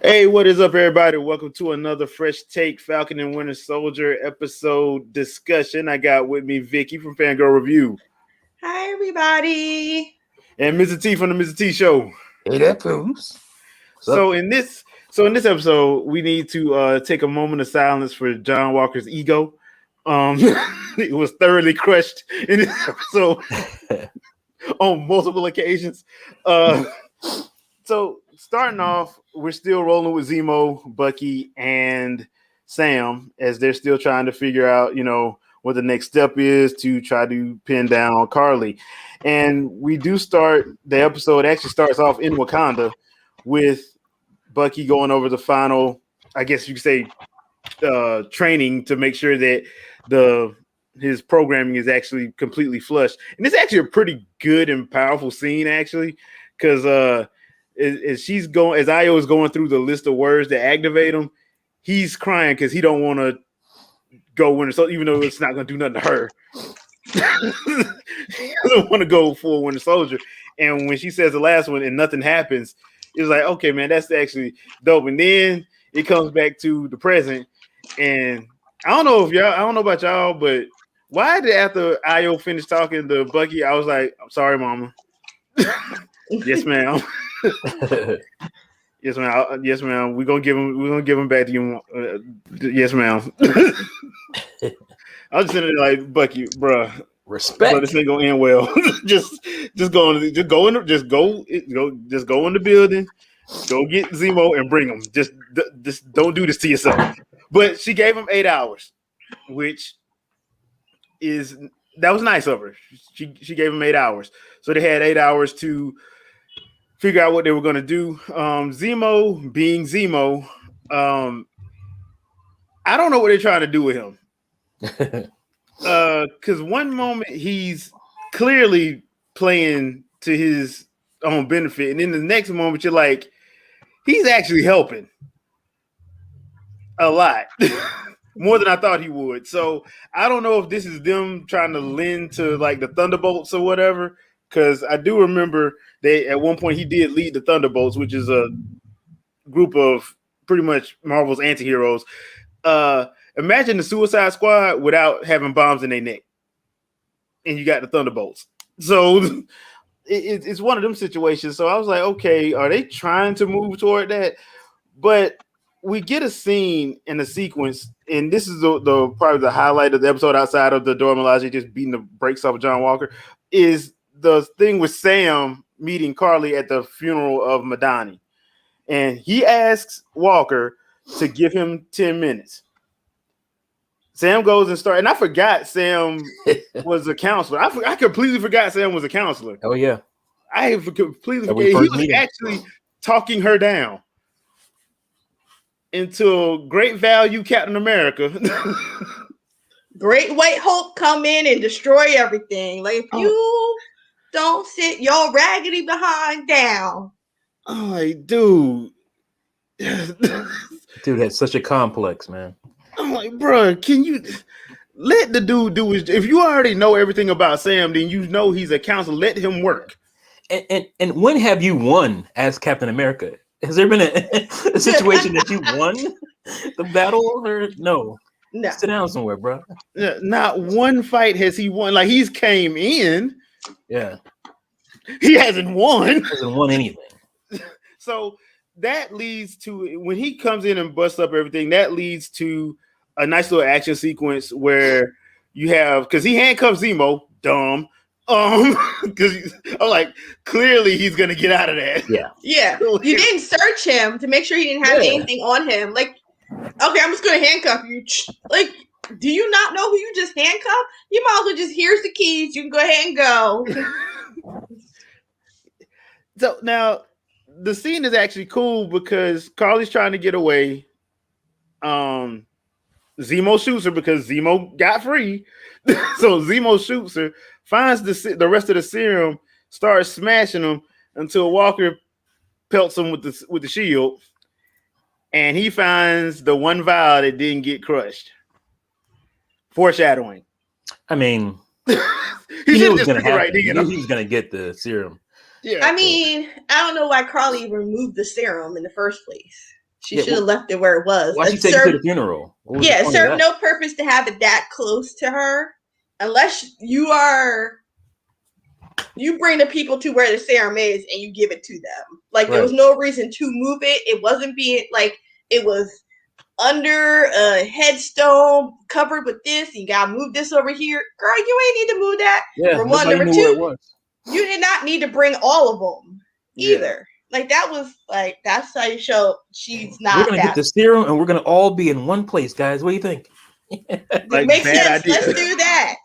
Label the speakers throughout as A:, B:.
A: Hey, what is up, everybody? Welcome to another fresh take Falcon and Winter Soldier episode discussion. I got with me Vicky from Fangirl Review
B: Hi, everybody.
A: and Mr. T from the Mr. T Show.
C: Hey, that fools.
A: So in this, episode, we need to take a moment of silence for John Walker's ego. It was thoroughly crushed in this episode on multiple occasions. So starting off, we're still rolling with Zemo, Bucky, and Sam as they're still trying to figure out, what the next step is to try to pin down Carly. And we do start the episode actually starts off in Wakanda with Bucky going over the final, I guess you could say, training to make sure that his programming is actually completely flushed. And it's actually a pretty good and powerful scene, actually, because as Io is going through the list of words that activate him, he's crying because he don't want to go Winter Soldier, even though it's not going to do nothing to her. He doesn't want to go full Winter Soldier. And when she says the last one and nothing happens, it's like, okay, man, that's actually dope. And then it comes back to the present. And I don't know about y'all, but why did after Io finished talking to Bucky, I was like, I'm sorry, mama. Yes, ma'am. Yes, ma'am. Yes, ma'am. We're gonna give him back to you. Yes, ma'am. I was sitting there like, Bucky, bruh.
C: Respect.
A: But this ain't gonna end well. just go in the building, go get Zemo and bring him. Just don't do this to yourself. But she gave him 8 hours, which that was nice of her. She gave him 8 hours, so they had 8 hours to figure out what they were going to do. Zemo being Zemo, I don't know what they're trying to do with him. Because one moment he's clearly playing to his own benefit, and then the next moment you're like, he's actually helping a lot. More than I thought he would. So I don't know if this is them trying to lend to like the Thunderbolts or whatever. Because I do remember that at one point he did lead the Thunderbolts, which is a group of pretty much Marvel's anti-heroes. Imagine the Suicide Squad without having bombs in their neck. And you got the Thunderbolts. So it's one of them situations. So I was like, okay, are they trying to move toward that? But we get a scene in a sequence, and this is the probably the highlight of the episode outside of the Dora Milaje just beating the brakes off of John Walker, is the thing with Sam meeting Carly at the funeral of Madani. And he asks Walker to give him 10 minutes. Sam goes and starts, and I forgot Sam was a counselor. I completely forgot Sam was a counselor.
C: Oh, yeah.
A: I completely forgot. He was actually talking her down until Great Value Captain America.
B: Great White Hope come in and destroy everything. Like, if you don't sit your raggedy behind down.
A: I'm like, dude.
C: Dude had such a complex, man.
A: I'm like, bro, can you let the dude do his? If you already know everything about Sam, then you know he's a counselor. Let him work.
C: And when have you won as Captain America? Has there been a situation that you won the battle or no?
B: No.
C: Sit down somewhere, bro.
A: Not one fight has he won. Like, he's came in.
C: Yeah.
A: He hasn't won.
C: He hasn't won anything.
A: So that leads to, when he comes in and busts up everything, that leads to a nice little action sequence where you have, because he handcuffs Zemo, dumb. Because I'm like, clearly he's gonna get out of that.
C: Yeah.
B: You didn't search him to make sure he didn't have anything on him. Like, okay, I'm just gonna handcuff you. Like, do you not know who you just handcuffed? You might as well just, here's the keys. You can go ahead and go.
A: So now the scene is actually cool because Carly's trying to get away. Zemo shoots her because Zemo got free. So Zemo shoots her, finds the rest of the serum, starts smashing them until Walker pelts him with the shield, and he finds the one vial that didn't get crushed. Foreshadowing.
C: I mean,
A: he
C: knew it was going to happen.
A: Right,
C: He knew he was going to get the serum.
A: Yeah.
B: I mean, I don't know why Carly removed the serum in the first place. She should have left it where it was.
C: Why she take it to the funeral?
B: Yeah, it served no purpose to have it that close to her, unless you bring the people to where the serum is and you give it to them. Like there was no reason to move it. It wasn't being like it was under a headstone covered with this. You gotta move this over here, girl. You ain't need to move that.
C: Yeah,
B: for one, number two, you did not need to bring all of them either. Like that was like that's how you show she's not.
C: We're gonna get the serum and we're gonna all be in one place, guys. What do you think?
B: Like, makes sense. Idea. Let's do that.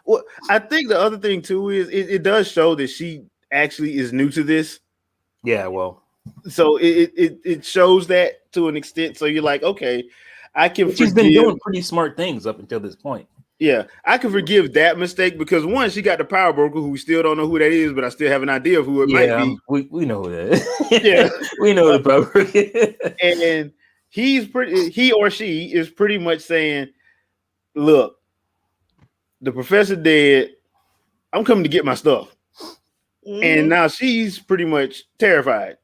A: Well, I think the other thing too is it does show that she actually is new to this.
C: Yeah, well,
A: so it shows that to an extent. So you're like, okay, I can.
C: She's been doing pretty smart things up until this point.
A: Yeah, I can forgive that mistake because one, she got the power broker who we still don't know who that is, but I still have an idea of who it might be.
C: We know who that is.
A: Yeah,
C: we know the power broker.
A: And he or she is pretty much saying, look, the professor dead. I'm coming to get my stuff. And now she's pretty much terrified.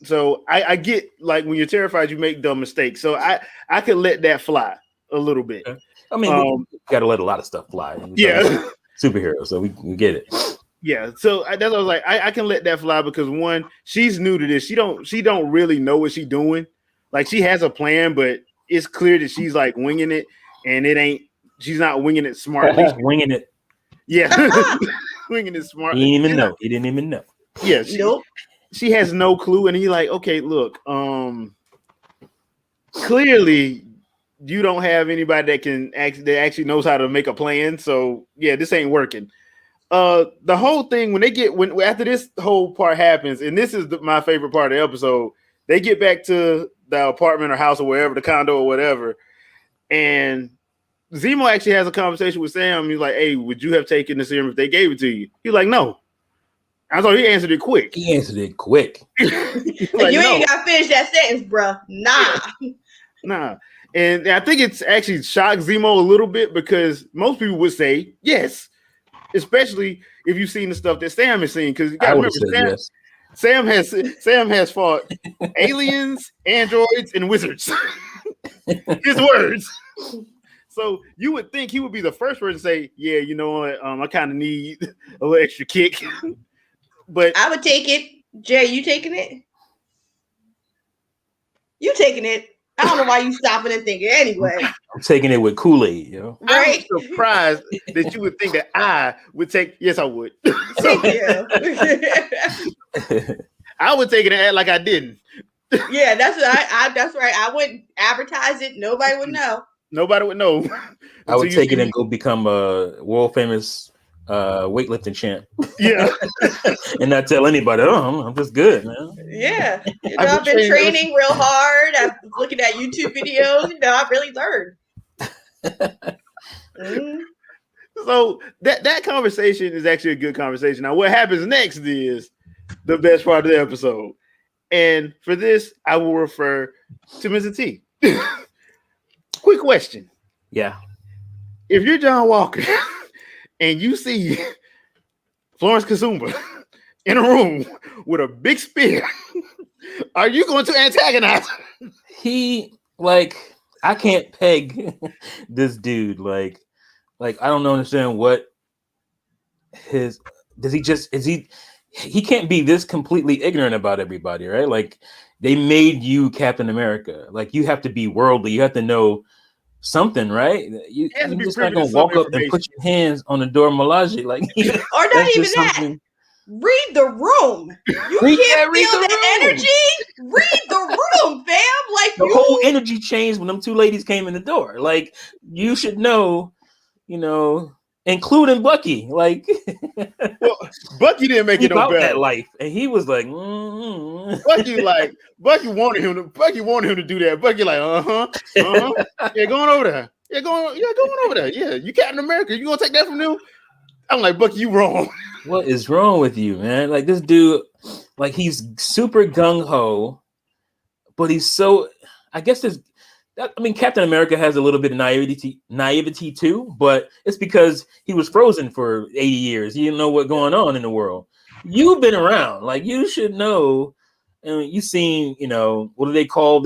A: So I get like when you're terrified, you make dumb mistakes. So I could let that fly a little bit.
C: I mean, we got to let a lot of stuff fly.
A: Yeah,
C: superheroes, so we get it.
A: Yeah, so that's what I was like. I can let that fly because one, she's new to this. She don't really know what she's doing. Like she has a plan, but it's clear that she's like winging it, and it ain't. She's not winging it smartly.
C: Winging it.
A: Yeah, winging it smartly.
C: He didn't even know. He didn't even know.
A: Yeah, she has no clue, and he's like, okay, look, clearly. You don't have anybody that actually knows how to make a plan. So yeah, this ain't working. The whole thing when after this whole part happens, and this is my favorite part of the episode, they get back to the apartment or house or wherever, the condo or whatever, and Zemo actually has a conversation with Sam. He's like, "Hey, would you have taken the serum if they gave it to you?" He's like, "No." I thought he answered it quick.
C: He answered it quick.
B: Like, you ain't got to finish that sentence, bro.
A: Nah. And I think it's actually shocked Zemo a little bit because most people would say yes, especially if you've seen the stuff that Sam has seen. Because you got to remember, Sam has fought aliens, androids, and wizards. His words. So you would think he would be the first person to say, "Yeah, you know what? I kind of need a little extra kick." But
B: I would take it. Jay, you taking it? You taking it? I don't know why you stopping and thinking anyway.
C: I'm taking it with Kool-Aid, yo.
B: Right?
A: I'm surprised that you would think that I would take. Yes, I would.
B: Thank you.
A: I would take it and act like I didn't.
B: Yeah, that's what that's right. I wouldn't advertise it. Nobody would know.
A: Nobody would know.
C: I would take it and go become a world famous weightlifting champ.
A: Yeah.
C: And not tell anybody, oh, I'm just good, man.
B: Yeah. I've been training real hard. I'm looking at YouTube videos. I've really learned.
A: So that conversation is actually a good conversation. Now, what happens next is the best part of the episode. And for this, I will refer to Mr. T. Quick question.
C: Yeah.
A: If you're John Walker and you see Florence Kazumba in a room with a big spear, are you going to antagonize her?
C: I can't peg this dude. Like I don't understand what he can't be this completely ignorant about everybody, right? Like they made you Captain America. Like you have to be worldly. You have to know something, right? You're just not gonna walk up and put your hands on the door Malaji, like
B: or not even that. Read the room. You can't feel the energy. Read the room, fam. Like
C: the whole energy changed when them two ladies came in the door. Like you should know, including Bucky. Like,
A: well, Bucky didn't make it no better.
C: That life, and he was like,
A: Bucky wanted him to do that. Bucky like, yeah, going over there. Yeah, going over there. Yeah, you Captain America. You gonna take that from them? I'm like, Bucky, you wrong.
C: What is wrong with you, man? Like this dude, like he's super gung ho, but he's so. I guess Captain America has a little bit of naivety too, but it's because he was frozen for 80 years. He didn't know what's going on in the world. You've been around, like you should know And you seen, what do they call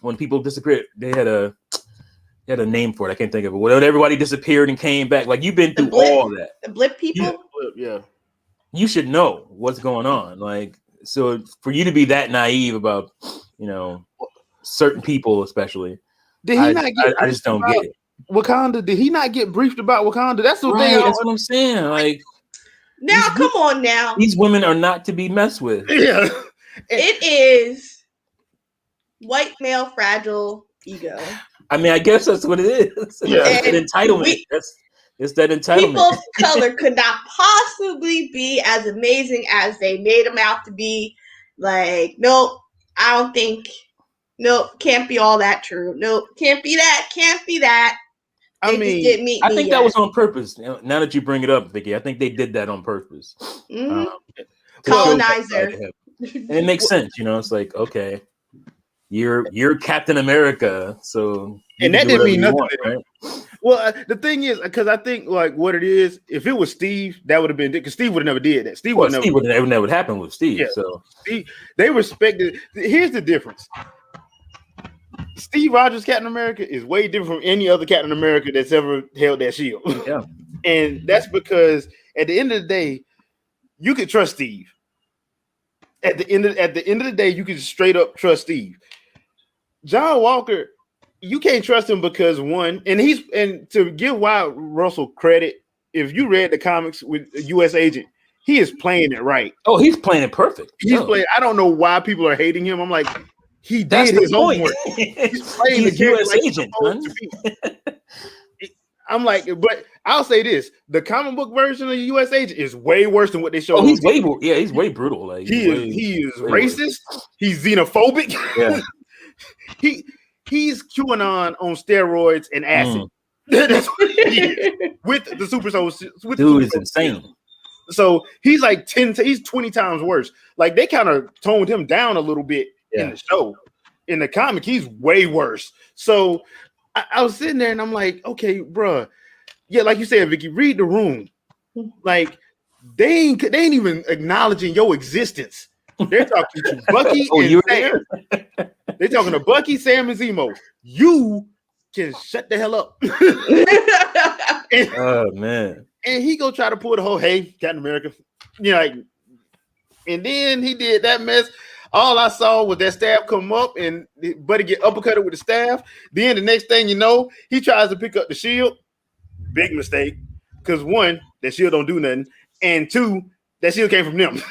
C: when people disappear? They had a name for it. I can't think of it. When everybody disappeared and came back, like you've been through all that.
B: The blip people.
A: Yeah.
C: You should know what's going on. Like, so for you to be that naive about, certain people, especially,
A: did he not get?
C: I just don't get it.
A: Wakanda? Did he not get briefed about Wakanda? That's the thing.
C: That's what I'm saying. Like,
B: now, come on, now.
C: These women are not to be messed with.
A: Yeah,
B: it is white male fragile ego.
C: I mean, I guess that's what it is.
A: Yeah,
C: it's that entitlement. It's that entitlement.
B: People of color could not possibly be as amazing as they made them out to be. Like, nope, I don't think. Nope, can't be all that true. Nope, can't be that. Can't be that.
A: I
C: think that was on purpose. Now that you bring it up, Vicky, I think they did that on purpose.
B: Mm-hmm. Colonizer.
C: And it makes sense, It's like, okay, you're Captain America, so
A: and that didn't mean nothing,
C: right?
A: Well, the thing is, because I think like what it is, if it was Steve, that would have been because Steve would have never did that. Steve would never happen with Steve. Yeah. So they respected. Here's the difference. Steve Rogers' Captain America is way different from any other Captain America that's ever held that shield.
C: Yeah.
A: And that's because at the end of the day, you could trust Steve. At the end of the day, you can straight up trust Steve. John Walker, you can't trust him because one, and to give Wyatt Russell credit, if you read the comics with U.S. Agent, he is playing it right.
C: Oh, he's playing it perfect.
A: He's playing. I don't know why people are hating him. I'm like, he did his homework. He's playing the
C: U.S.
A: like
C: Agent.
A: I'm like, but I'll say this: the comic book version of the U.S. Agent is way worse than what they showed.
C: Oh, he's way brutal. Like
A: he is racist. He's xenophobic.
C: Yeah.
A: He's QAnon on steroids and acid. That's what he is. With the super soldier.
C: Dude is insane.
A: So he's like 20 times worse. Like they kind of toned him down a little bit in the show. In the comic, he's way worse. So I was sitting there and I'm like, okay, bruh. Yeah, like you said, Vicky, read the room. Like they ain't even acknowledging your existence. They're talking to Bucky and Sam. They're talking to Bucky, Sam, and Zemo. You can shut the hell up.
C: Oh man.
A: And he go try to pull the whole, hey, Captain America. Like, and then he did that mess. All I saw was that staff come up and Buddy get uppercutted with the staff. Then the next thing you know, he tries to pick up the shield. Big mistake. Because one, that shield don't do nothing. And two, that shield came from them.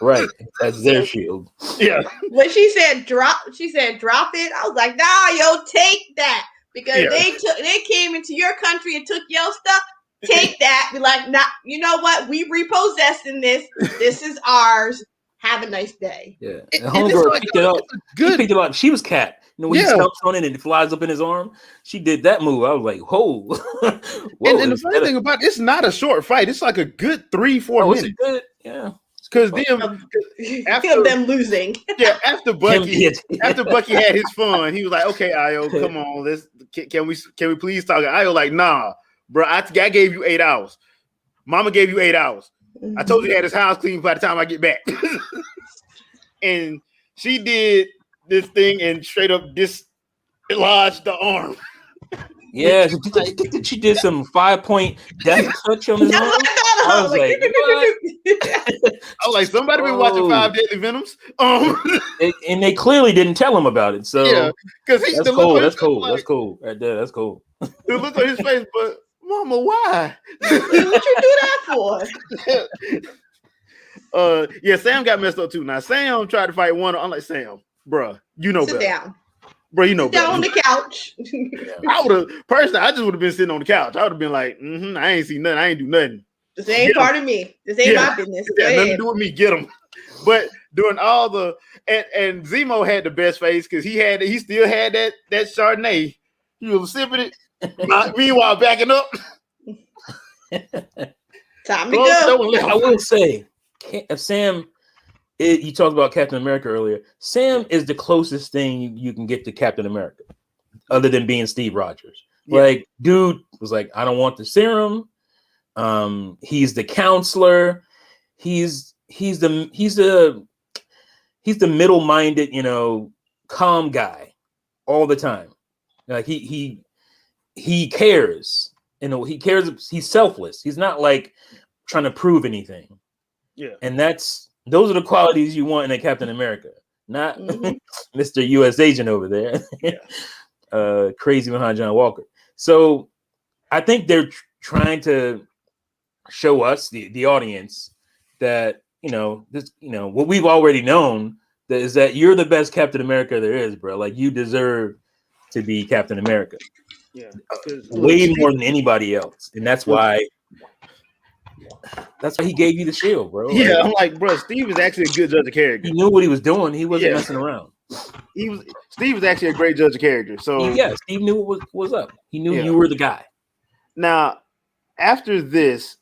C: Right. That's their shield.
A: Yeah.
B: When she said drop it, I was like, nah, yo, take that. Because they came into your country and took your stuff. Take that. Be like, nah, you know what? We repossessing this. This is ours. Have a nice day.
C: Yeah. And homegirl picked it up. Good. She picked it up. She was Cat. When he stomps on it and it flies up in his arm, she did that move. I was like, whoa.
A: And the funny thing about it's not a short fight. It's like a good 3-4 minutes.
C: Good? Yeah.
A: Because after
B: them losing.
A: Yeah, after Bucky had his fun, he was like, okay, Io, come on, can we please talk? Io like, nah, bro, I gave you 8 hours. Mama gave you 8 hours. I told you he had his house clean by the time I get back. And she did this thing and straight up dislodged the arm.
C: Yeah, she did some 5-point death touch on his arm. I was like, what?
A: I was like, somebody been watching 5 Deadly Venoms.
C: And they clearly didn't tell him about it. So
A: yeah, because
C: that's cool. That's cool. That's cool. Right there, that's cool.
A: The look on his face, but Mama, why?
B: What you do that
A: for? Yeah, Sam got messed up too. Now Sam tried to fight Wnter. I'm like, Sam, bruh, you know better.
B: Sit down.
A: Bro, you know
B: better. Down on the couch.
A: I would have personally. I just would have been sitting on the couch. I would have been like, I ain't see nothing. I ain't do nothing.
B: This ain't part of me. This ain't my business.
A: Got nothing to do with me. Get him. But during all the and Zemo had the best face because he still had that Chardonnay. He was sipping it. Meanwhile, backing up.
B: Time to go.
C: I will say, Sam. You talked about Captain America earlier. Sam is the closest thing you can get to Captain America, other than being Steve Rogers. Yeah. Like, dude was like, I don't want the serum. He's the counselor. He's the he's the middle-minded, calm guy all the time. Like he cares. He cares. He's selfless. He's not like trying to prove anything.
A: Yeah.
C: And those are the qualities you want in a Captain America, not Mr. U.S. agent over there. Crazy behind John Walker. So I think they're trying to show us, the audience, that what we've already known, is that you're the best Captain America there is, bro. Like, you deserve to be Captain America.
A: Yeah,
C: way more than anybody else, and that's why he gave you the shield, bro.
A: Yeah, I'm like, bro, Steve is actually a good judge of character.
C: He knew what he was doing. He wasn't messing around.
A: Steve was actually a great judge of character. So
C: Steve knew what was up. He knew you were the guy.
A: Now, after this,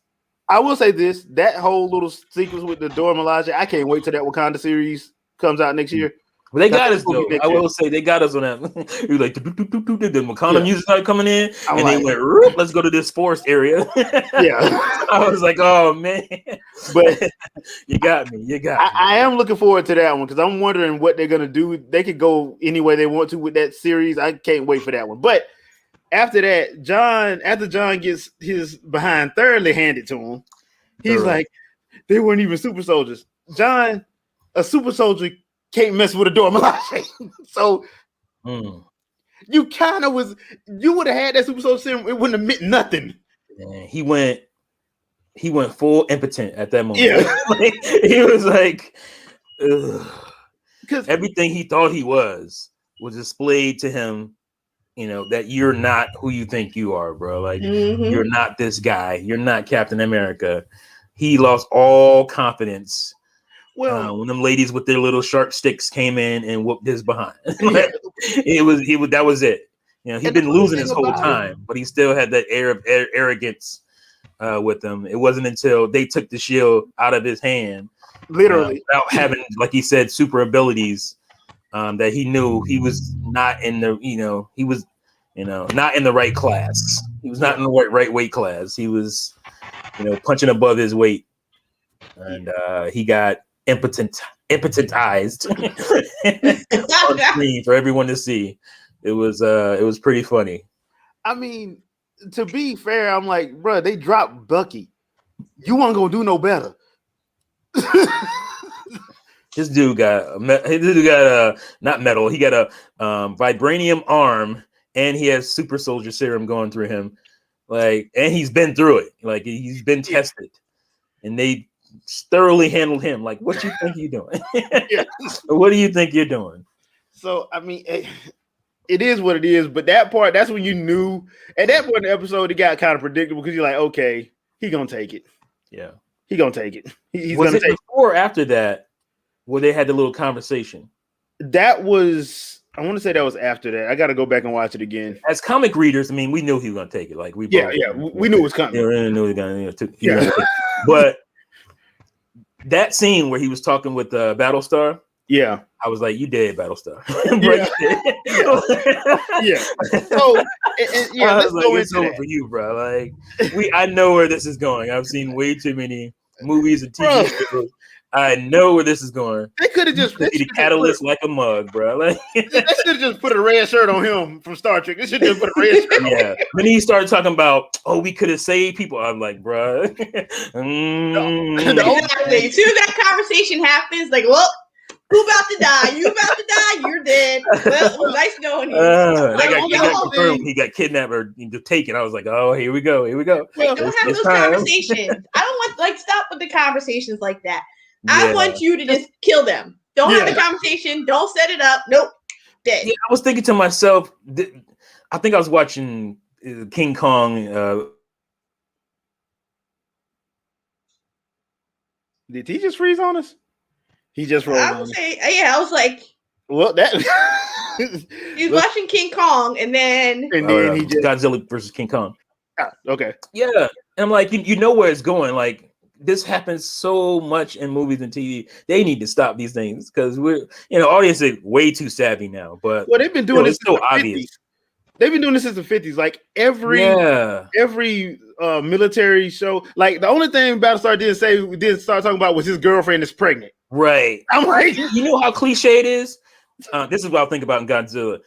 A: I will say this: that whole little sequence with the Dora Milaje, I can't wait till that Wakanda series comes out next year.
C: Well, they got us though. I will say they got us on that. You like the Wakanda music started coming in, and they went, "Let's go to this forest area." I was like, "Oh man!" But you got me.
A: I am looking forward to that one because I'm wondering what they're gonna do. They could go any way they want to with that series. I can't wait for that one. But after that, after John gets his behind thoroughly handed to him, he's like, "They weren't even super soldiers." John, a super soldier, can't mess with a Dora Milaje. So you kind of you would have had that super soldier serum, it wouldn't have meant nothing.
C: Man, he went full impotent at that moment.
A: Yeah.
C: He was like, because everything he thought he was displayed to him, that you're not who you think you are, bro. Like, you're not this guy. You're not Captain America. He lost all confidence. Well, when them ladies with their little sharp sticks came in and whooped his behind, that was it. He'd been losing his whole time, but he still had that air of arrogance with him. It wasn't until they took the shield out of his hand,
A: literally,
C: without having, like he said, super abilities, that he knew he was not in the, he was, not in the right class. He was not in the right weight class. He was, punching above his weight, and he got impotentized on screen for everyone to see. It was pretty funny.
A: I mean, to be fair, I'm like, bro, they dropped Bucky. You weren't gonna do no better.
C: This dude got not metal. He got a vibranium arm, and he has super soldier serum going through him. Like, and he's been through it. Like, he's been tested, and they thoroughly handled him. Like, what you think you're doing? What do you think you're doing? So, I mean,
A: it is what it is. But that part, that's when you knew. At that point in the episode, it got kind of predictable because you're like, okay, he gonna take it.
C: Yeah,
A: he gonna take it. He's
C: was
A: gonna
C: it
A: take
C: before or after that where they had the little conversation?
A: That was. I want to say that was after that. I got to go back and watch it again.
C: As comic readers, I mean, we knew he was gonna take it. Like, we
A: knew it was coming.
C: We knew he was gonna. But that scene where he was talking with Battlestar, I was like, "You dead, Battlestar?" So, I was like, "It's over for you, bro." Like, I know where this is going. I've seen way too many movies and TV shows. I know where this is going.
A: They could have just
C: be the catalyst like a mug, bro. Like,
A: they should have just put a red shirt on him from Star Trek. They should have just put a red shirt on him.
C: Then he started talking about, we could have saved people. I'm like, bro.
B: The only thing, as soon as that conversation happens, like, well, who about to die? You about to die? You're dead. Well, it was nice knowing you.
C: He got kidnapped or taken. I was like, oh, here we go.
B: Wait, don't have those conversations. I don't want, stop with the conversations like that. I want you to just kill them. Don't have the conversation. Don't set it up. Nope. Dead.
C: Yeah, I was thinking to myself, I think I was watching King Kong.
A: Did he just freeze on us? He just rolled on us.
B: I was like,
A: well, that
B: he's watching King Kong, and then
C: he just Godzilla versus King Kong.
A: Okay.
C: Yeah. And I'm like, you know where it's going. Like, this happens so much in movies and TV. They need to stop these things because audience is way too savvy now. But
A: they've been doing this
C: so obvious.
A: 50s. They've been doing this since the 50s. Like every military show. Like the only thing Battlestar didn't start talking about was his girlfriend is pregnant.
C: Right.
A: I'm like,
C: You know how cliche it is? This is what I think about in Godzilla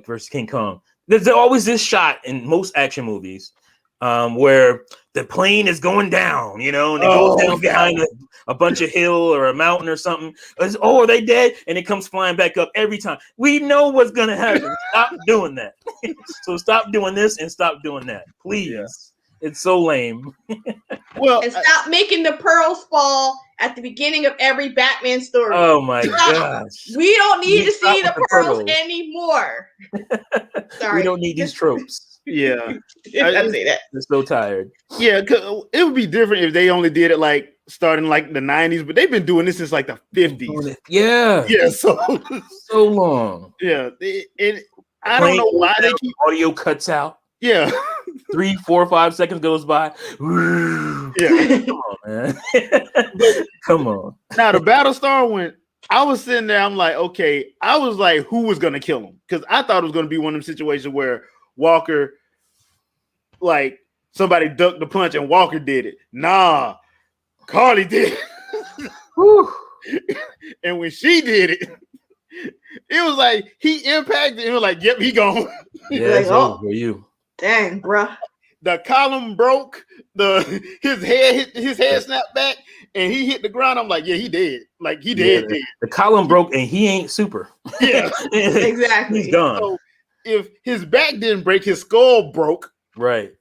C: versus King Kong. There's always this shot in most action movies where the plane is going down, and it goes down behind a bunch of hill or a mountain or something. Are they dead? And it comes flying back up every time. We know what's going to happen. Stop doing that. So stop doing this and stop doing that. Please. Yeah. It's so lame.
B: Well, and stop making the pearls fall at the beginning of every Batman story.
C: Oh my gosh.
B: We don't need to see the pearls anymore. Sorry.
C: We don't need these tropes.
A: Yeah.
B: I say that.
C: I'm so tired.
A: Yeah, it would be different if they only did it like starting like the 90s, but they've been doing this since like the 50s.
C: Yeah.
A: Yeah, so
C: long.
A: Yeah. I don't know why they keep
C: audio cuts out.
A: Yeah.
C: 3, 4, 5 seconds goes by.
A: Yeah.
C: Come on, man. Come on.
A: Now the Battlestar one, I was sitting there, I'm like, okay, I was like, who was gonna kill him? Because I thought it was gonna be one of them situations where Walker, like somebody ducked the punch and Walker did it. Nah, Carly did it. And when she did it, it was like he impacted. It was like, yep, he gone.
C: Yeah, like, oh, for you.
B: Dang, bro.
A: The column broke. His head snapped back, and he hit the ground. I'm like, yeah, he dead. Like he dead.
C: The column broke, and he ain't super.
A: Yeah,
B: exactly.
C: He's gone.
A: So if his back didn't break, his skull broke.
C: Right.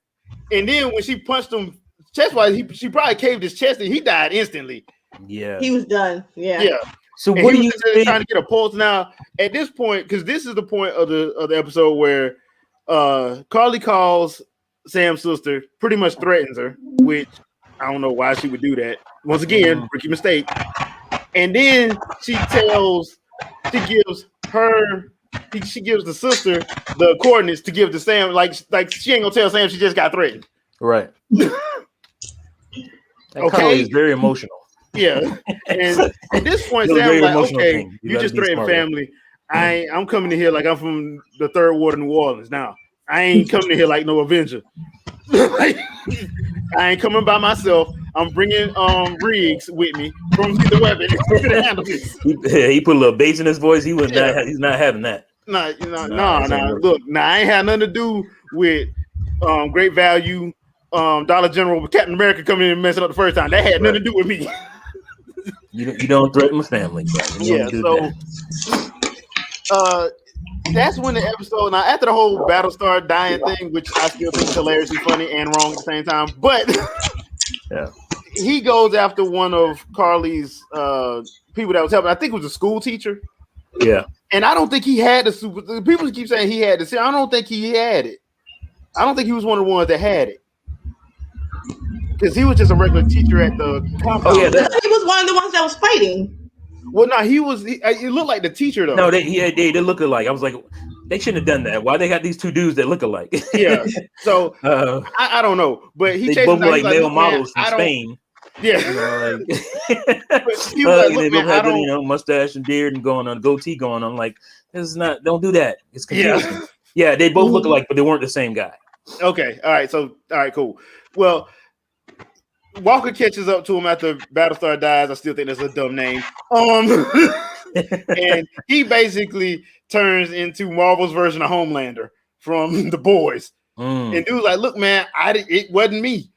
A: And then when she punched him chest-wise, she probably caved his chest, and he died instantly.
C: Yeah,
B: he was done. Yeah.
A: Yeah.
C: So what do you think?
A: Trying to get a pulse now at this point, because this is the point of the episode where Carly calls Sam's sister, pretty much threatens her, which I don't know why she would do that. Once again, rookie mistake. And then she gives the sister the coordinates to give to Sam. Like she ain't gonna tell Sam she just got threatened.
C: Right. That Carly is very emotional.
A: Yeah. And at this point, Sam's like, okay, you just threatened family. I'm coming in here like I'm from the third ward of New Orleans now. I ain't coming in here like no Avenger. I ain't coming by myself. I'm bringing Riggs with me from the weapon to handle this.
C: He put a little bass in his voice. He's not having that.
A: Nah. Look, I ain't had nothing to do with great value Dollar General with Captain America coming in and messing up the first time. That had nothing to do with me.
C: You don't threaten my family.
A: Yeah, so that's when the episode. Now, after the whole Battlestar dying thing, which I still think is hilariously funny and wrong at the same time, but
C: yeah,
A: he goes after one of Carly's people that was helping. I think it was a school teacher.
C: Yeah,
A: and I don't think he had the super. People keep saying he had the. I don't think he had it. I don't think he was one of the ones that had it. Because he was just a regular teacher at the compound.
B: Oh yeah, he was one of the ones that was fighting.
A: Well, no, he was. He looked like the teacher though.
C: No, they look alike. I was like, they shouldn't have done that. Why they got these two dudes that look alike?
A: Yeah. So I don't know, but he
C: they both like male models from Spain.
A: Yeah.
C: He was like, they both had mustache and beard and going on, goatee going on. Like, this is not. Don't do that. It's confusing. Yeah. Yeah, they both look alike, but they weren't the same guy.
A: Okay. All right. Cool. Well, Walker catches up to him after Battlestar dies. I still think that's a dumb name. And he basically turns into Marvel's version of Homelander from The Boys. And dude's like, "Look, man, it wasn't me.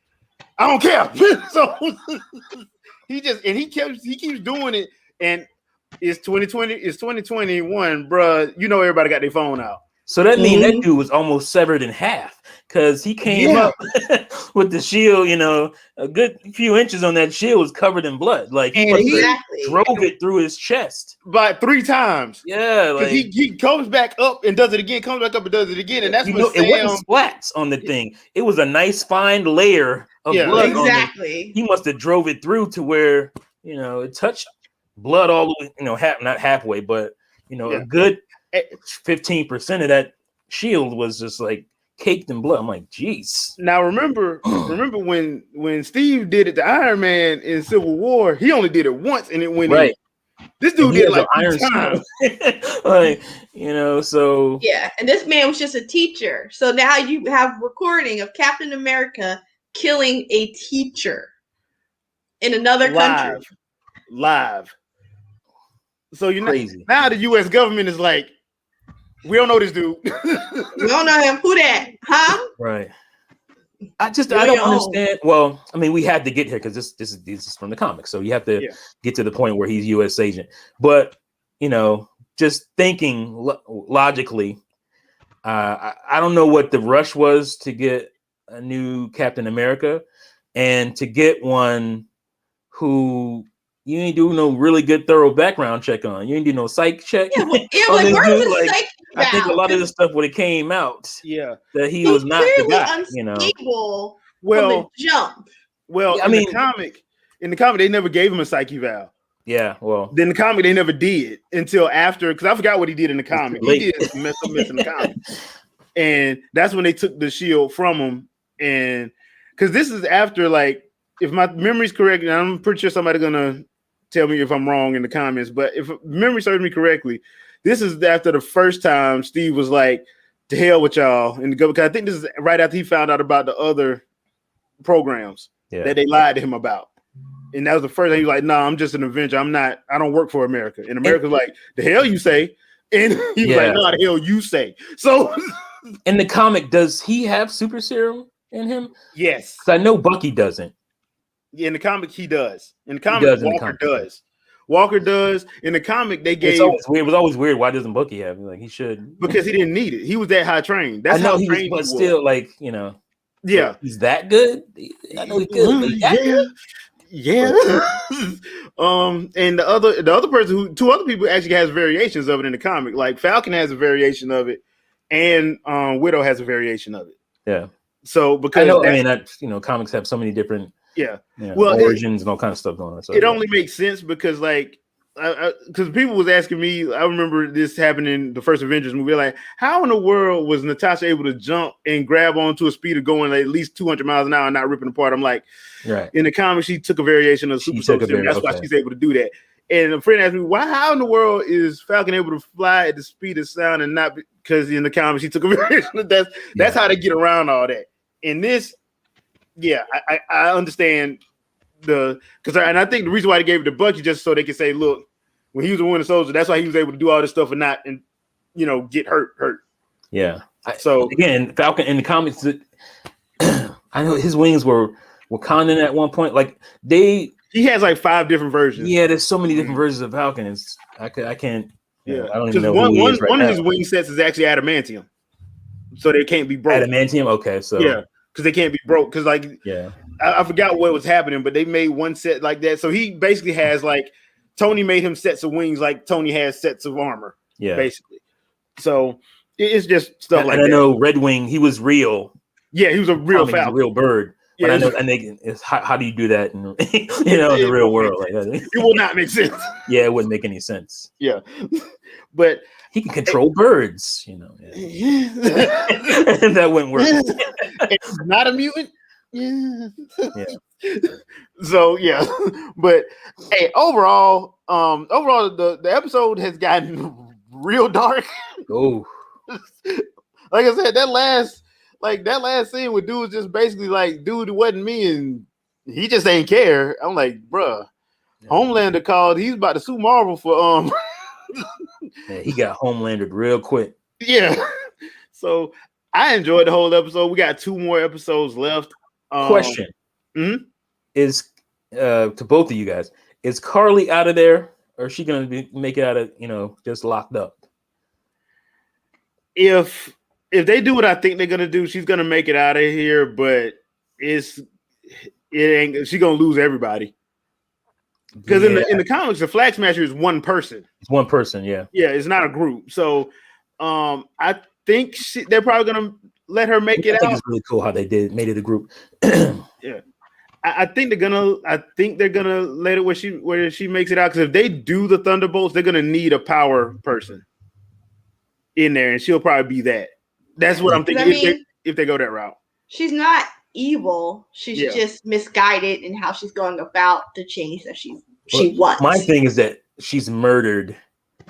A: I don't care." So he keeps doing it. And it's 2020. It's 2021, bruh. You know everybody got their phone out.
C: So that means that dude was almost severed in half because he came up with the shield, a good few inches on that shield was covered in blood. Like he drove it through his chest.
A: About 3 times.
C: Yeah. Like
A: he comes back up and does it again, comes back up and does it again. And that's when Sam...
C: It wasn't splats on the thing. It was a nice fine layer of blood.
B: Exactly.
C: He must have drove it through to where, it touched blood all the way, not halfway, but, a good 15% of that shield was just like caked in blood. I'm like, geez.
A: Now remember when Steve did it to Iron Man in Civil War, he only did it once and it went in. This dude did like iron times.
C: So
B: yeah, and this man was just a teacher. So now you have recording of Captain America killing a teacher in another country.
A: Live. So you're
C: Crazy.
A: now the U.S. government is like, we don't know this dude.
B: We don't know him. Who that? Huh?
C: Right. I don't understand. Well, I mean, we had to get here because this is from the comics, so you have to get to the point where he's U.S. agent. But just thinking logically, I don't know what the rush was to get a new Captain America, and to get one who you ain't do no really good thorough background check on. You ain't do no psych check.
B: Yeah,
C: on
B: like
C: this
B: where
C: dude.
B: was the
C: Like,
B: psych
C: I think a lot of
B: eval?
C: this stuff would have came out.
A: Yeah,
C: that he was not the guy.
B: Unstable
A: Well,
B: from the jump.
A: Well,
C: Yeah,
A: in the comic, they never gave him a psych eval.
C: Yeah, well,
A: then the comic they never did until after, because I forgot what he did in the comic. He did some mess in the comic, and that's when they took the shield from him. And because this is after, like, if my memory's correct, and I'm pretty sure somebody's gonna tell me if I'm wrong in the comments, but if memory serves me correctly, this is after the first time Steve was like, "To hell with y'all," and go, because I think this is right after he found out about the other programs that they lied to him about. And that was the first thing. He was like, "No, I'm just an Avenger. I don't work for America." And America's like, "The hell you say?" And he was like, "No, the hell you say." So
C: in the comic, does he have super serum in him?
A: Yes.
C: Because I know Bucky doesn't.
A: In the comic, he does. In the comic, Walker does. Walker does. In the comic, they gave.
C: It was always weird. Why doesn't Bucky have it? Like, he should.
A: Because he didn't need it. He was that high trained. That's how trained he was.
C: Still, like,
A: yeah,
C: he's that good. I know he's good.
A: Yeah. And the other person two other people actually has variations of it in the comic. Like Falcon has a variation of it, and Widow has a variation of it.
C: Yeah.
A: So because
C: comics have so many different origins and all kind of stuff going on. So
A: it only makes sense because because people was asking me, I remember this happening the first Avengers movie, like, how in the world was Natasha able to jump and grab onto a speed of going at least 200 miles an hour and not ripping apart? I'm like, in the comics, she took a variation of super soldier serum. That's why she's able to do that. And a friend asked me, how in the world is Falcon able to fly at the speed of sound and not because in the comics she took a variation of that. That's how they get around all that. In this, I understand and I think the reason why they gave it to Bucky just so they could say, look, when he was a Winter Soldier, that's why he was able to do all this stuff and not get hurt.
C: Yeah.
A: So
C: again, Falcon in the comics, I know his wings were Wakandan at one point. Like he
A: has like 5 different versions.
C: Yeah, there's so many different versions of Falcon. I can't.
A: Yeah,
C: I don't even know
A: one
C: who he is right
A: of
C: now.
A: his wing sets is actually adamantium, so they can't be broke.
C: Adamantium, okay, so
A: because they can't be broke. Because I forgot what was happening, but they made one set like that. So he basically has like Tony made him sets of wings, like Tony has sets of armor. Yeah, basically. So it's just stuff like that.
C: I know Red Wing, he was real.
A: Yeah, he was a real Falcon, a
C: real bird. But I know, how do you do that in the real world? Like, it
A: will not make sense.
C: Yeah, it wouldn't make any sense.
A: Yeah, but
C: he can control birds. That wouldn't work.
A: It's not a mutant. Yeah. So but hey, overall, the episode has gotten real dark.
C: Oh,
A: like I said, that last scene with dude was just basically like, dude, it wasn't me, and he just ain't care. I'm like, bruh, Homelander called. He's about to sue Marvel for
C: he got Homelandered real quick.
A: Yeah. So I enjoyed the whole episode. We got 2 more episodes left.
C: Question is to both of you guys: is Carly out of there, or is she gonna make it out of just locked up?
A: If they do what I think they're gonna do, she's gonna make it out of here. But it ain't. She's gonna lose everybody. Because in the comics, the Flag Smasher is one person.
C: It's one person, yeah.
A: Yeah, it's not a group. So I think they're probably gonna let her make it out.
C: It's really cool how they made it a group.
A: Yeah. I think they're gonna let it where she makes it out. Because if they do the Thunderbolts, they're gonna need a power person in there, and she'll probably be that. That's what I'm thinking. If they go that route,
B: she's not evil. She's just misguided in how she's going about the change that she wants.
C: My thing is that she's murdered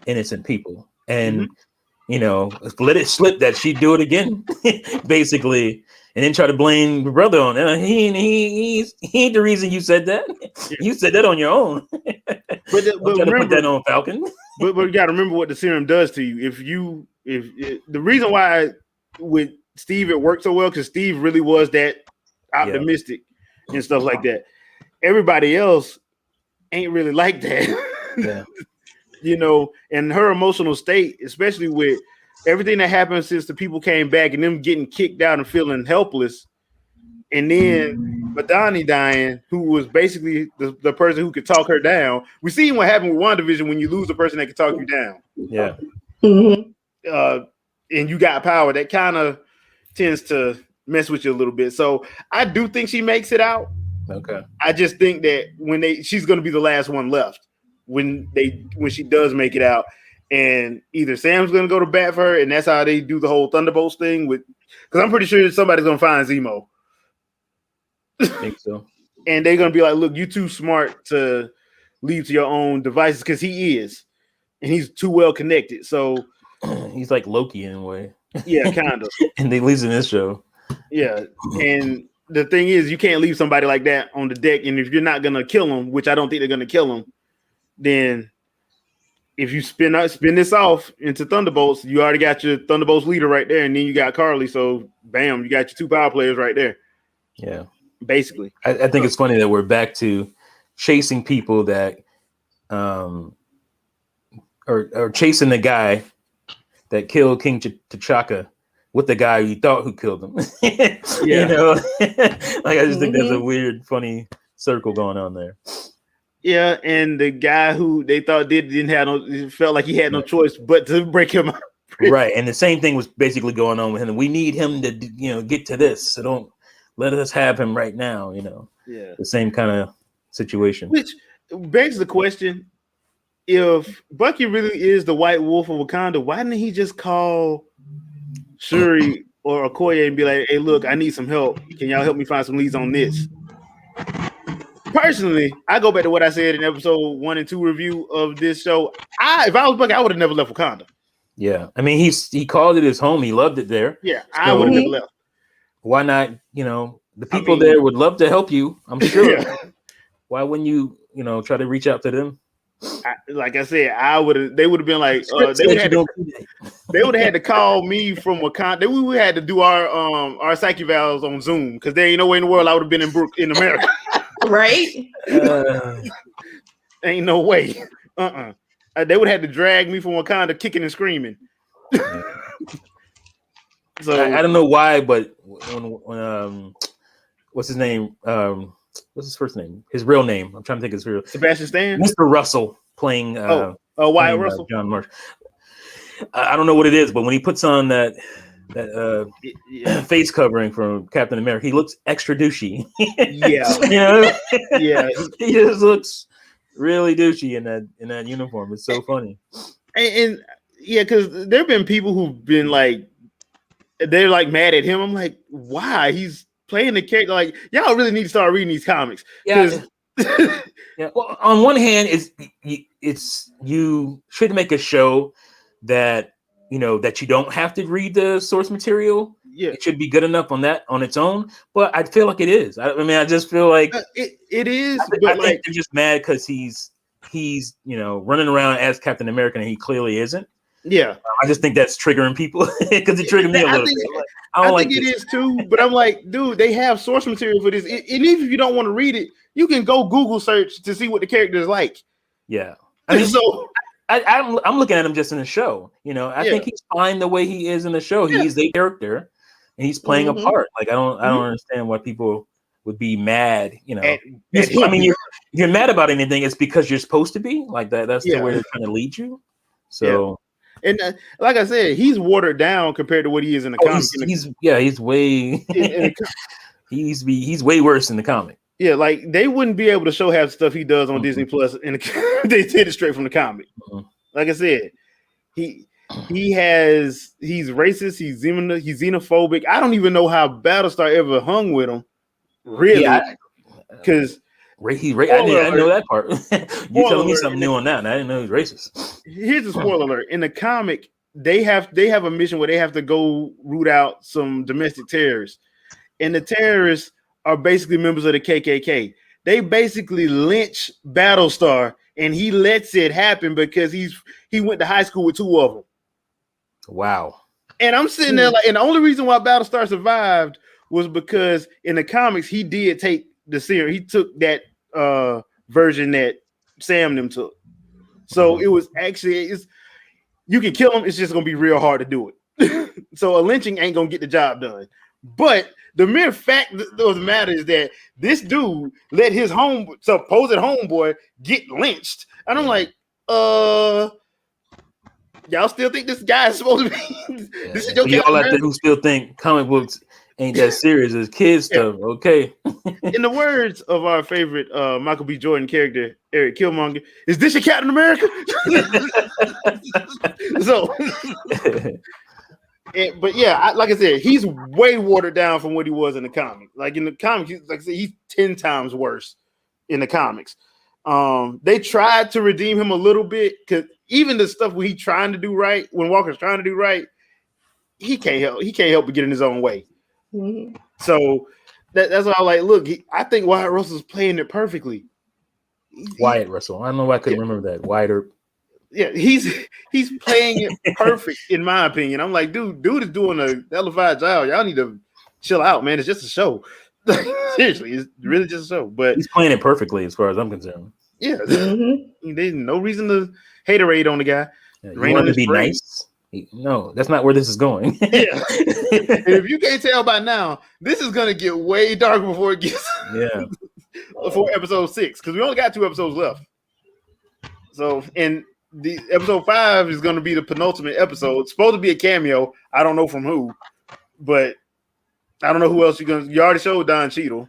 C: innocent people, and let it slip that she'd do it again, basically, and then try to blame the brother on it. He ain't the reason you said that. You said that on your own. But remember, to put that on Falcon.
A: but you got to remember what the serum does to you. If the reason why with Steve it worked so well because Steve really was that optimistic and stuff like that. Everybody else ain't really like that.
C: Yeah.
A: You know, and her emotional state, especially with everything that happened since the people came back and them getting kicked out and feeling helpless, and then Madani dying, who was basically the person who could talk her down. We seen what happened with WandaVision when you lose the person that can talk you down.
C: Yeah.
A: And you got power. That kind of tends to mess with you a little bit. So I do think she makes it out.
C: Okay.
A: I just think that she's going to be the last one left when she does make it out, and either Sam's going to go to bat for her, and that's how they do the whole Thunderbolts thing with. Because I'm pretty sure somebody's going to find Zemo.
C: I think so.
A: And they're going to be like, "Look, you're too smart to leave to your own devices," because he is, and he's too well connected. So
C: he's like Loki in a way.
A: Yeah, kind of.
C: And they leave in this show. Yeah,
A: and the thing is, you can't leave somebody like that on the deck, and if you're not going to kill him, which I don't think they're going to kill him. Then if you spin this off into Thunderbolts, you already got your Thunderbolts leader right there, and then you got Carly. So bam, you got your two power players right there.
C: Yeah.
A: Basically.
C: I think it's funny that we're back to chasing people that or chasing the guy that killed King T'Chaka with the guy you thought who killed him. You know? Like I just think there's a weird, funny circle going on there.
A: Yeah, and the guy who they thought felt like he had no choice but to break him up.
C: Right, and the same thing was basically going on with him. We need him to, get to this. So don't let us have him right now.
A: Yeah,
C: the same kind of situation.
A: Which begs the question: if Bucky really is the White Wolf of Wakanda, why didn't he just call Shuri or Okoye and be like, "Hey, look, I need some help. Can y'all help me find some leads on this?" Personally, I go back to what I said in episode 1 and 2 review of this show. If I was Bucky, I would have never left Wakanda.
C: Yeah, I mean, he called it his home. He loved it there.
A: Yeah, I would have never left.
C: Why not? The people there would love to help you. I'm sure.
A: Yeah.
C: Why wouldn't you? Try to reach out to them.
A: Like I said, they would have been like, they would have had to call me from Wakanda. We would have had to do our psyche valves on Zoom because there ain't no way in the world I would have been in America.
B: Right?
A: Ain't no way. They would have had to drag me from Wakanda kicking and screaming. So
C: I don't know why, but when what's his name? What's his first name? His real name. I'm trying to think of his real.
A: Sebastian Stan?
C: Mr. Russell playing
A: Wyatt Russell.
C: John Marsh. I don't know what it is, but when he puts on that face covering from Captain America, he looks extra douchey.
A: Yeah. Yeah.
C: He just looks really douchey in that uniform. It's so funny.
A: And yeah, because there have been people who've been like, they're like mad at him. I'm like, why? He's playing the character. Like, y'all really need to start reading these comics.
C: Yeah. Yeah. Well, on one hand, it's you should make a show that that you don't have to read the source material.
A: Yeah,
C: it should be good enough on its own. But I feel like it is. I just feel like
A: it is.
C: I think they're just mad because he's running around as Captain America and he clearly isn't.
A: Yeah,
C: I just think that's triggering people because it triggered me a little bit.
A: I think it is too, but I'm like, dude, they have source material for this. And even if you don't want to read it, you can go Google search to see what the character is like.
C: Yeah, I'm looking at him just in the show. I think he's fine the way he is in the show. He's a character, and he's playing a part. Like I don't understand why people would be mad. You're mad about anything. It's because you're supposed to be like that. That's the way they're trying to lead you. So.
A: Yeah. And like I said, he's watered down compared to what he is in the comic.
C: He's way he's way worse in the comic.
A: Yeah, like they wouldn't be able to show half the stuff he does on Disney Plus, and they did it straight from the comic. Like I said, he's racist, he's xenophobic. I don't even know how Battlestar ever hung with him, really, because.
C: I didn't know that part. You're telling me something new on that, and I didn't know he was racist.
A: Here's a spoiler alert. In the comic, they have a mission where they have to go root out some domestic terrorists. And the terrorists are basically members of the KKK. They basically lynch Battlestar and he lets it happen because he went to high school with two of them.
C: Wow.
A: And I'm sitting there like, and the only reason why Battlestar survived was because in the comics he did take the series. He took that version that Sam them took. So it was actually you can kill him. It's just gonna be real hard to do it. So a lynching ain't gonna get the job done. But the mere fact of the matter is that this dude let his supposed homeboy get lynched, and I'm like, y'all still think this guy is supposed to be? This is your
C: y'all out there who still think comic books ain't that serious as kids stuff? Okay.
A: In the words of our favorite Michael B. Jordan character, Eric Killmonger, is this your Captain America? So. But yeah, like I said, he's way watered down from what he was in the comic. Like in the comics, like I said, he's 10 times worse in the comics. They tried to redeem him a little bit because even the stuff when he's trying to do right, when Walker's trying to do right, he can't help but get in his own way. Mm-hmm. So that's why I like. Look, I think Wyatt Russell's playing it perfectly.
C: Wyatt Russell. I don't know why I couldn't remember that. Wyatt.
A: Yeah, he's playing it perfect in my opinion. I'm like, dude is doing a hellified job. Y'all need to chill out, man. It's just a show. Seriously, it's really just a show. But
C: he's playing it perfectly as far as I'm concerned.
A: Yeah, there's no reason to haterade on the guy.
C: Yeah, you want to be nice? No, that's not where this is going.
A: Yeah, and if you can't tell by now, this is gonna get way darker before it gets.
C: Yeah,
A: before episode 6, because we only got 2 episodes left. So, and the episode 5 is going to be the penultimate episode. It's supposed to be a cameo. I don't know from who, but I don't know who else you're going to. You already showed Don Cheadle.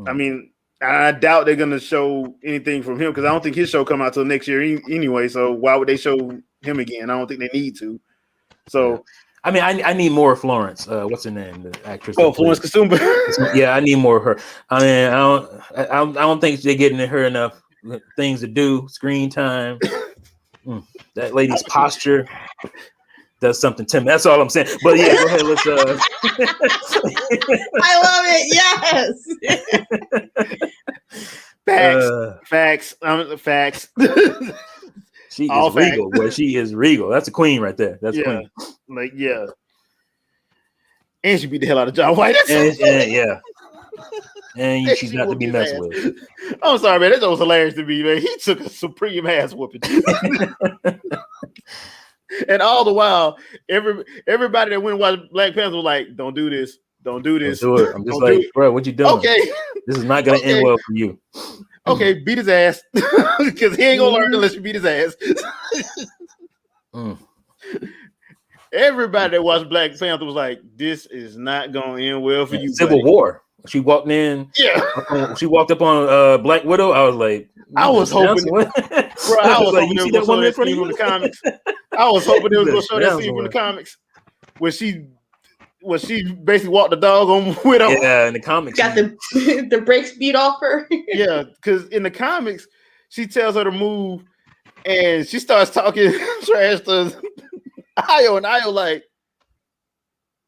A: I mean, I doubt they're going to show anything from him because I don't think his show come out till next year anyway. So why would they show him again? I don't think they need to. So,
C: I mean, I need more Florence. What's her name? The actress.
A: Oh, Florence Kasumba.
C: Yeah, I need more of her. I mean, I don't think they're getting her enough things to do, screen time. That lady's posture does something to me. That's all I'm saying. But yeah, go ahead. Let's.
B: I love it.
A: Yes. Facts.
C: She is regal. Boy, she is regal. That's a queen right there. That's a queen.
A: Like and she beat the hell out of John White.
C: And she's not to be messed with.
A: I'm sorry, man. That was hilarious to me, man. He took a supreme ass whooping. And all the while, everybody that went and watched Black Panther was like, don't do this. Don't do this.
C: Don't do it. I'm just like, bro, what you doing?
A: Okay.
C: This is not going to end well for you.
A: Okay, beat his ass. Because he ain't going to learn unless you beat his ass. Everybody that watched Black Panther was like, this is not going to end well for you.
C: Civil War. She walked in.
A: Yeah.
C: She walked up on Black Widow. I was like,
A: I was hoping. Bro, I was hoping they were going to show that scene from the comics. I was hoping they were going to show that scene from the comics where she basically walked the dog on Widow.
C: Yeah, in the comics.
B: Got the brakes beat off her.
A: Yeah, because in the comics, she tells her to move and she starts talking trash to Io, and Io like,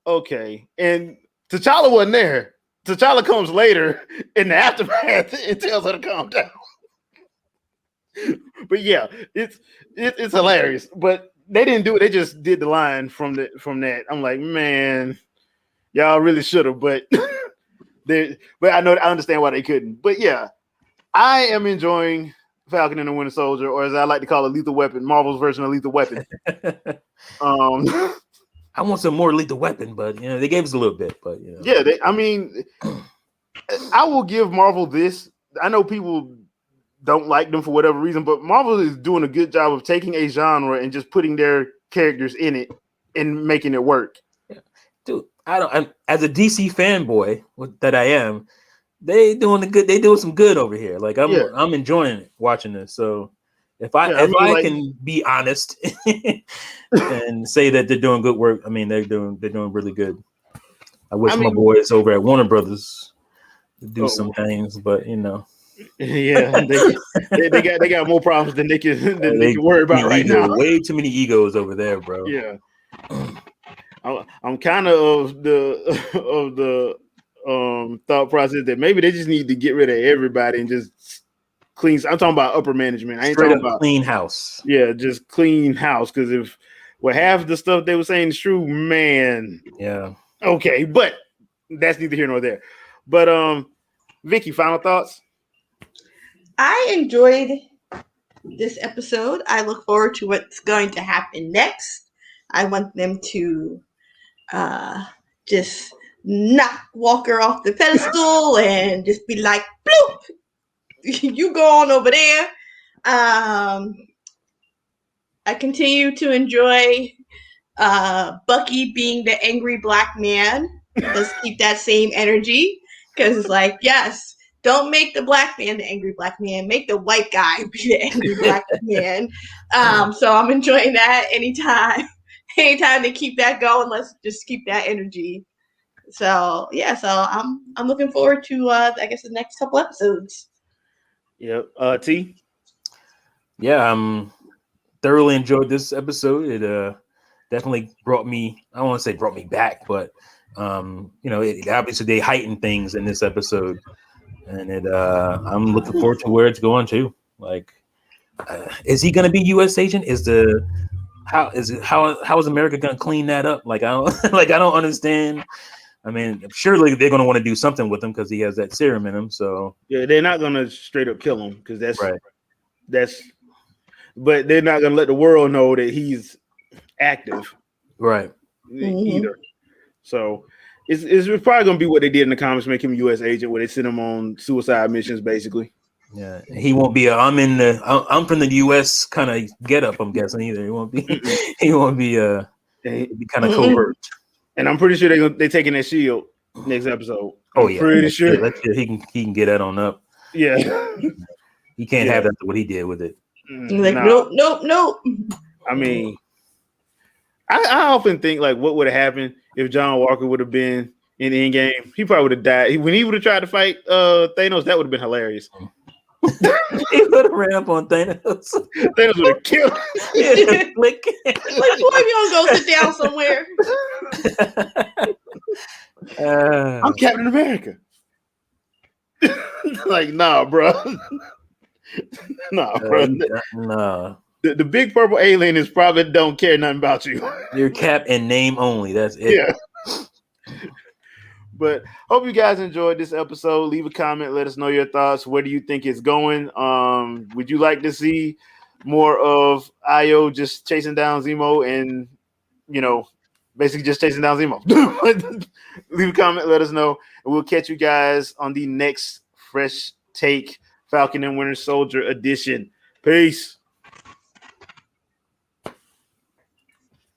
A: okay. And T'Challa wasn't there. T'Challa comes later in the aftermath and tells her to calm down. But yeah, it's hilarious. But they didn't do it. They just did the line from that. I'm like, man, y'all really should have. But I understand why they couldn't. But yeah, I am enjoying Falcon and the Winter Soldier, or as I like to call it, Lethal Weapon, Marvel's version of Lethal Weapon.
C: I want some more Lethal Weapon, but they gave us a little bit. But
A: yeah, I will give Marvel this. I know people don't like them for whatever reason, but Marvel is doing a good job of taking a genre and just putting their characters in it and making it work.
C: Yeah. Dude, I'm as a DC fanboy that I am, they doing some good over here. Like I'm enjoying it, watching this. So if I can be honest and say that they're doing good work, I mean they're doing really good. I wish my boys over at Warner Brothers would do some things, but
A: yeah, they got more problems than they can worry about right now.
C: Way too many egos over there, bro.
A: Yeah, I'm kind of the thought process that maybe they just need to get rid of everybody and just clean. I'm talking about upper management. I ain't
C: Straight
A: talking
C: up
A: about
C: clean house.
A: Yeah, just clean house. Because if half the stuff they were saying is true, man.
C: Yeah.
A: Okay, but that's neither here nor there. But Vicky, final thoughts?
B: I enjoyed this episode. I look forward to what's going to happen next. I want them to just knock Walker off the pedestal and just be like, bloop, you go on over there. I continue to enjoy Bucky being the angry black man. Let's keep that same energy because it's like, yes, don't make the black man the angry black man. Make the white guy be the angry black man. So I'm enjoying that anytime to keep that going. Let's just keep that energy. So yeah, so I'm looking forward to I guess the next couple episodes.
A: Yep. T.
C: Yeah, thoroughly enjoyed this episode. It definitely brought me. I don't want to say brought me back, but it obviously they heightened things in this episode, and I'm looking forward to where it's going to. Like, is he going to be U.S. agent? How is America going to clean that up? Like, I don't understand. I mean, surely they're going to want to do something with him because he has that serum in him. So
A: yeah, they're not going to straight up kill him because that's
C: right.
A: But they're not going to let the world know that he's active,
C: right?
A: Either. So it's probably going to be what they did in the comics, make him a U.S. agent, where they send him on suicide missions, basically.
C: Yeah, he won't be. I'm from the U.S. kind of get up. I'm guessing either. He won't be. He won't be. Be kind of covert.
A: And I'm pretty sure they're taking that shield next episode.
C: Yeah,
A: pretty sure.
C: Yeah, he can get that on up.
A: Yeah,
C: he can't have that what he did with it.
B: Like nope.
A: I mean, I often think like what would have happened if John Walker would have been in Endgame. He probably would have died when he would have tried to fight Thanos. That would have been hilarious.
C: He would have ran up on Thanos.
A: Thanos would have killed him.
B: Like, boy, you don't go sit down somewhere.
A: I'm Captain America. Like, nah, bro. Nah, bro.
C: Nah.
A: The big purple alien is probably don't care nothing about you.
C: Your Cap in name only. That's it.
A: Yeah. But hope you guys enjoyed this episode. Leave a comment. Let us know your thoughts. Where do you think it's going? Would you like to see more of Io just chasing down Zemo and, basically just chasing down Zemo? Leave a comment. Let us know. And we'll catch you guys on the next Fresh Take Falcon and Winter Soldier edition. Peace.